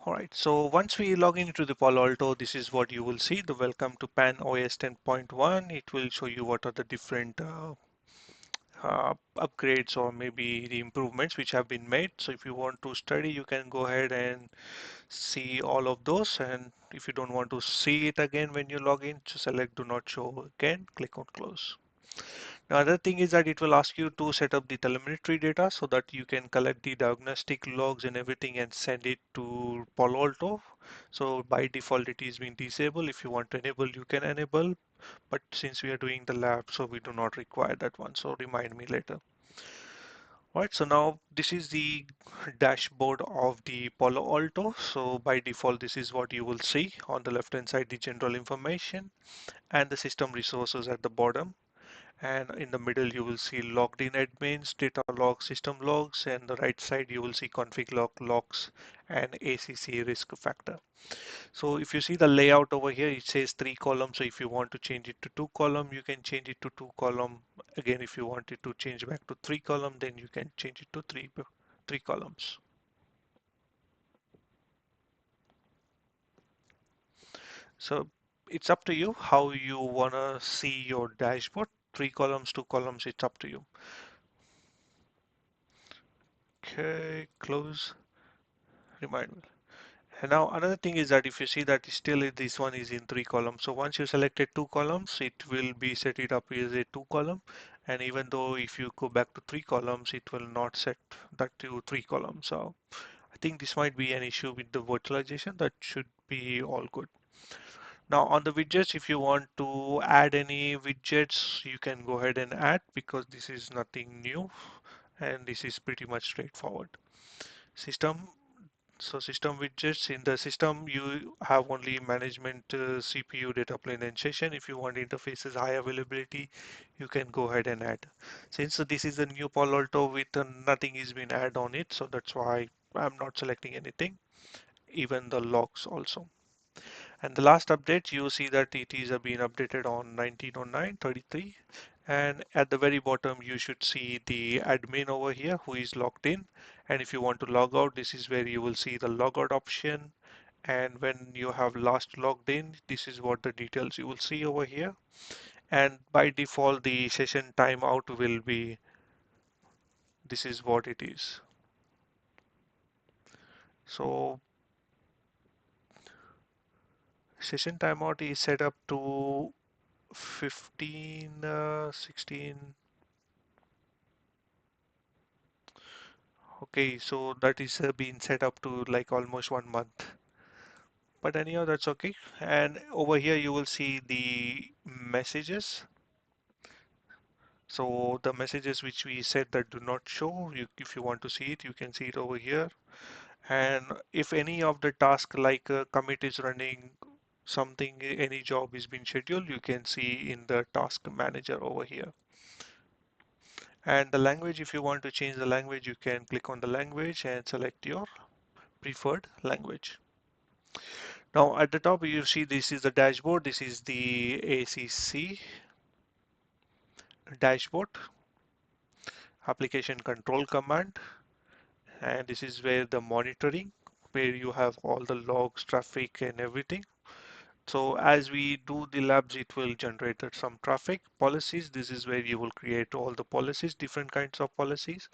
All right, so once we log into the Palo Alto, this is what you will see, the welcome to Pan OS 10.1. It will show you what are the different upgrades or maybe the improvements which have been made. So if you want to study, you can go ahead and see all of those. And if you don't want to see it again when you log in, just select do not show again, click on close. The other thing is that it will ask you to set up the telemetry data so that you can collect the diagnostic logs and everything and send it to Palo Alto. So by default, it is being disabled. If you want to enable, you can enable. But since we are doing the lab, so we do not require that one. So remind me later. All right, so now this is the dashboard of the Palo Alto. So by default, this is what you will see on the left hand side, the general information and the system resources at the bottom. And in the middle you will see logged in admins, data logs, system logs, and the right side you will see config log logs and ACC risk factor. So if you see the layout over here, it says 3 columns. So if you want to change it to 2 column, you can change it to 2 column. Again, if you want it to change back to 3 column, then you can change it to three columns. So it's up to you how you wanna see your dashboard. 3 columns, 2 columns, it's up to you. Okay, close, remind me. And now another thing is that if you see that still this one is in 3 columns. So once you selected 2 columns, it will be set it up as a 2 column. And even though if you go back to 3 columns, it will not set that to 3 columns. So I think this might be an issue with the virtualization. That should be all good. Now on the widgets, if you want to add any widgets, you can go ahead and add because this is nothing new and this is pretty much straightforward. System So system widgets in the system, you have only management, CPU, data plane, and session. If you want interfaces high availability, you can go ahead and add. Since this is a new Palo Alto with nothing is been added on it, so that's why I'm not selecting anything, even the logs also. And the last update, you see that it is being updated on 1909-33. And at the very bottom, you should see the admin over here who is logged in. And if you want to log out, this is where you will see the logout option. And when you have last logged in, this is what the details you will see over here. And by default, the session timeout will be, this is what it is. So session timeout is set up to 15, 16. Okay, so that is been set up to like almost 1 month. But anyhow, that's okay. And over here you will see the messages. So the messages which we said that do not show, if you want to see it, you can see it over here. And if any of the task like a commit is running, something, any job is being scheduled, you can see in the task manager over here. And the language, if you want to change the language, you can click on the language and select your preferred language. Now at the top you see this is the dashboard. This is the ACC dashboard, application control command, and this is where the monitoring, where you have all the logs, traffic and everything. So as we do the labs, it will generate some traffic. Policies, this is where you will create all the policies, different kinds of policies.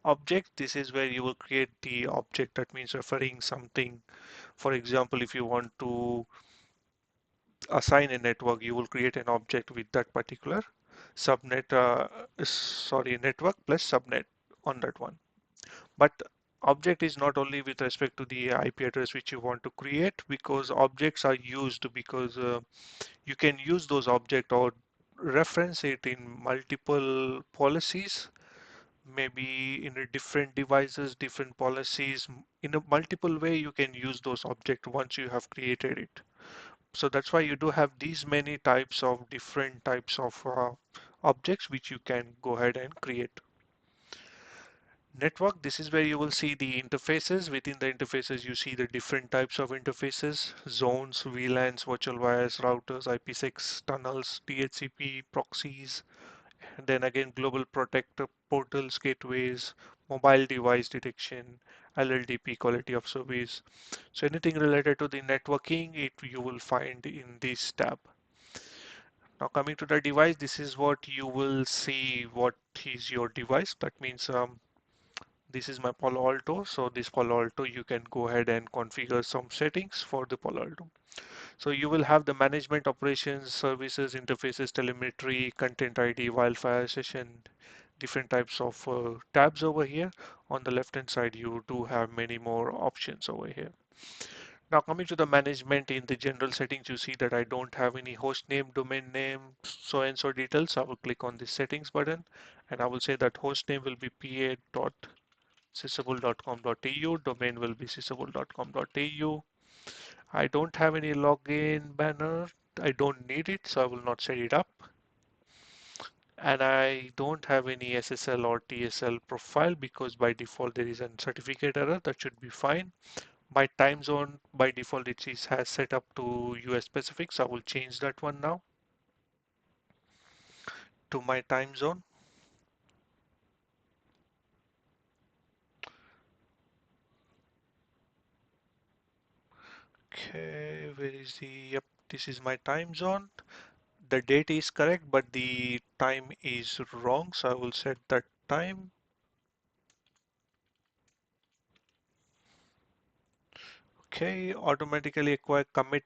Object, this is where you will create the object, that means referring something. For example, if you want to assign a network, you will create an object with that particular subnet, network plus subnet on that one. But object is not only with respect to the IP address which you want to create, because objects are used because you can use those objects or reference it in multiple policies, maybe in a different devices, different policies. In a multiple way, you can use those objects once you have created it. So that's why you do have these many types of different types of objects which you can go ahead and create. Network, this is where you will see the interfaces. Within the interfaces, you see the different types of interfaces, zones, VLANs, virtual wires, routers, IPsec tunnels, DHCP, proxies, and then again global protector portals, gateways, mobile device detection, LLDP, quality of service. So anything related to the networking, it you will find in this tab. Now coming to the device, this is what you will see what is your device. That means this is my Palo Alto. So this Palo Alto, you can go ahead and configure some settings for the Palo Alto. So you will have the management operations, services, interfaces, telemetry, content ID, wildfire session, different types of tabs over here. On the left hand side, you do have many more options over here. Now coming to the management in the general settings, you see that I don't have any host name, domain name, so and so details. I will click on the settings button and I will say that host name will be pa.sysable.com.au, domain will be sysable.com.au. I don't have any login banner. I don't need it, so I will not set it up. And I don't have any SSL or TSL profile because by default there is a certificate error. That should be fine. My time zone by default has set up to US Pacific, so I will change that one now to my time zone. Okay, where is the, yep, this is my time zone. The date is correct, but the time is wrong, so I will set that time. Okay, automatically acquire commit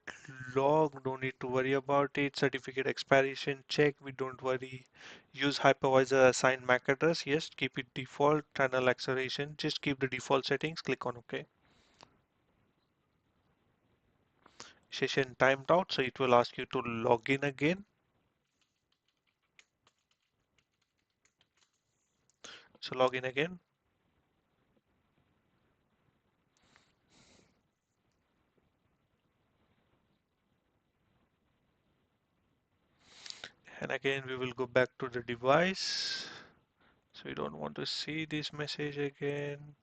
log, no need to worry about it. Certificate expiration check, we don't worry. Use hypervisor assign MAC address, yes, keep it default. Tunnel acceleration, just keep the default settings, click on OK. Session timed out, so it will ask you to log in again. So log in again. And again, we will go back to the device. So we don't want to see this message again.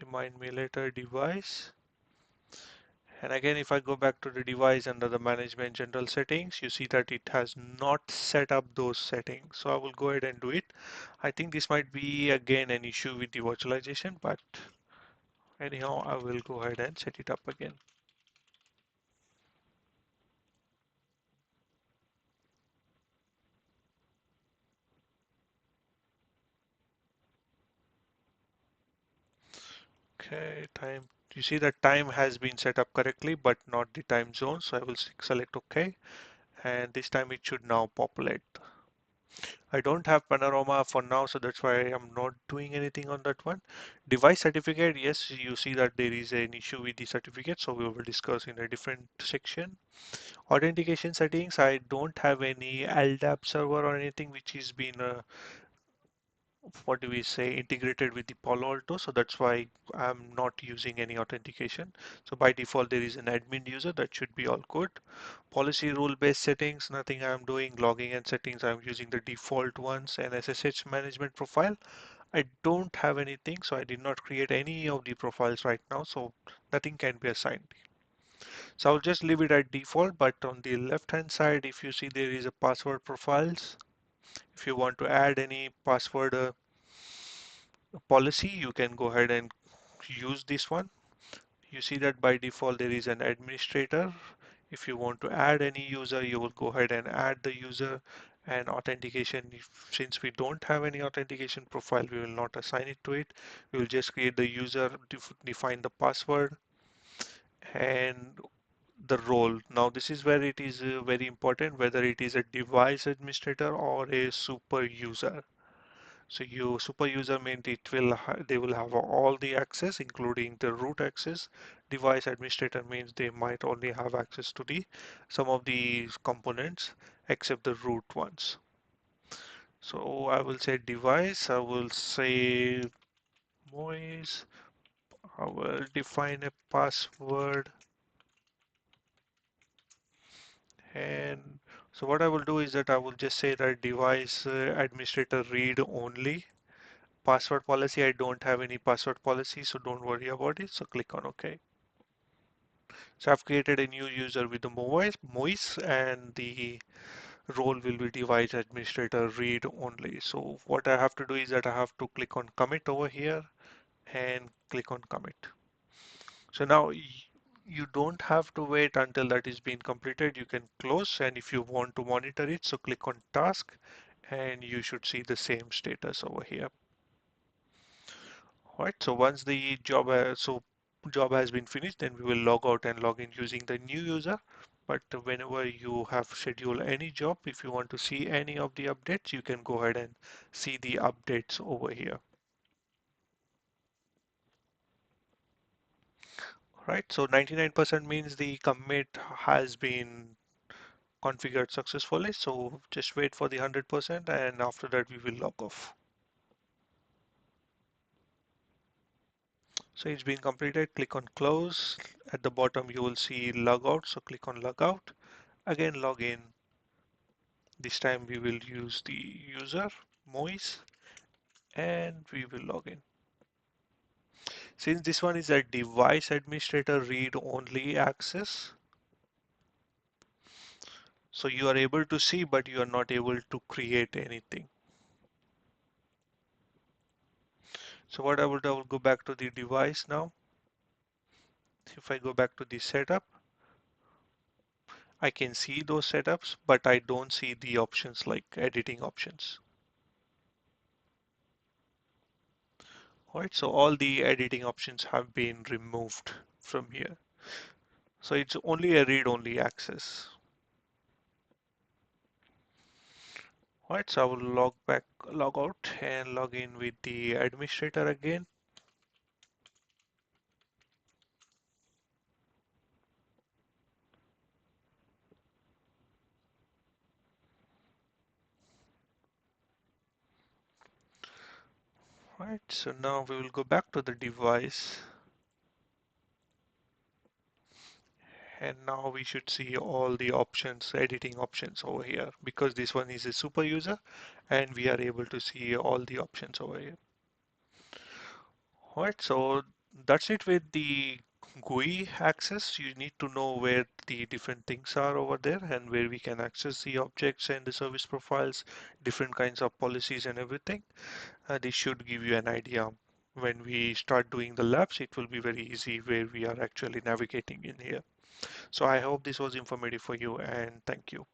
Remind me later device. And again, if I go back to the device under the management general settings, you see that it has not set up those settings. So I will go ahead and do it. I think this might be again an issue with the virtualization, but anyhow, I will go ahead and set it up again. Okay, time. You see that time has been set up correctly, but not the time zone. So I will select OK, and this time it should now populate. I don't have Panorama for now, so that's why I'm not doing anything on that one. Device certificate, yes, you see that there is an issue with the certificate, so we will discuss in a different section. Authentication settings, I don't have any LDAP server or anything which is been what do we say, integrated with the Palo Alto. So that's why I'm not using any authentication. So by default, there is an admin user that should be all good. Policy rule based settings, nothing I'm doing. Logging and settings, I'm using the default ones, and SSH management profile. I don't have anything, so I did not create any of the profiles right now. So nothing can be assigned. So I'll just leave it at default, but on the left hand side, if you see there is a password profiles, if you want to add any password policy, you can go ahead and use this one. You see that by default there is an administrator. If you want to add any user, you will go ahead and add the user. And authentication, since we don't have any authentication profile, we will not assign it to it. We will just create the user, define the password and the role. Now this is where it is very important, whether it is a device administrator or a super user. So you super user means they will have all the access, including the root access. Device administrator means they might only have access to the some of the components except the root ones. So I will say device, I will say voice, I will define a password, and so what I will do is that I will just say that device administrator read only. Password policy, I don't have any password policy, so don't worry about it. So click on OK. So I've created a new user with the Moise, and the role will be device administrator read only. So what I have to do is that I have to click on commit over here, and click on commit. So now you don't have to wait until that is being completed. You can close, and if you want to monitor it, so click on task and you should see the same status over here. Right, so once the job has been finished, then we will log out and log in using the new user. But whenever you have scheduled any job, if you want to see any of the updates, you can go ahead and see the updates over here. Right, so 99% means the commit has been configured successfully. So just wait for the 100% and after that we will log off. So it's been completed. Click on close. At the bottom you will see logout. So click on logout. Again log in. This time we will use the user Moise and we will log in. Since this one is a device administrator read only access, so you are able to see but you are not able to create anything. So what I will go back to the device now. If I go back to the setup, I can see those setups, but I don't see the options like editing options. Alright, so all the editing options have been removed from here. So it's only a read-only access. Alright, so I will log out and log in with the administrator again. Right, so now we will go back to the device and now we should see all the options, editing options over here because this one is a super user and we are able to see all the options over here. Alright, so that's it with the GUI access. You need to know where the different things are over there and where we can access the objects and the service profiles, different kinds of policies and everything. This should give you an idea. When we start doing the labs, it will be very easy where we are actually navigating in here. So I hope this was informative for you and thank you.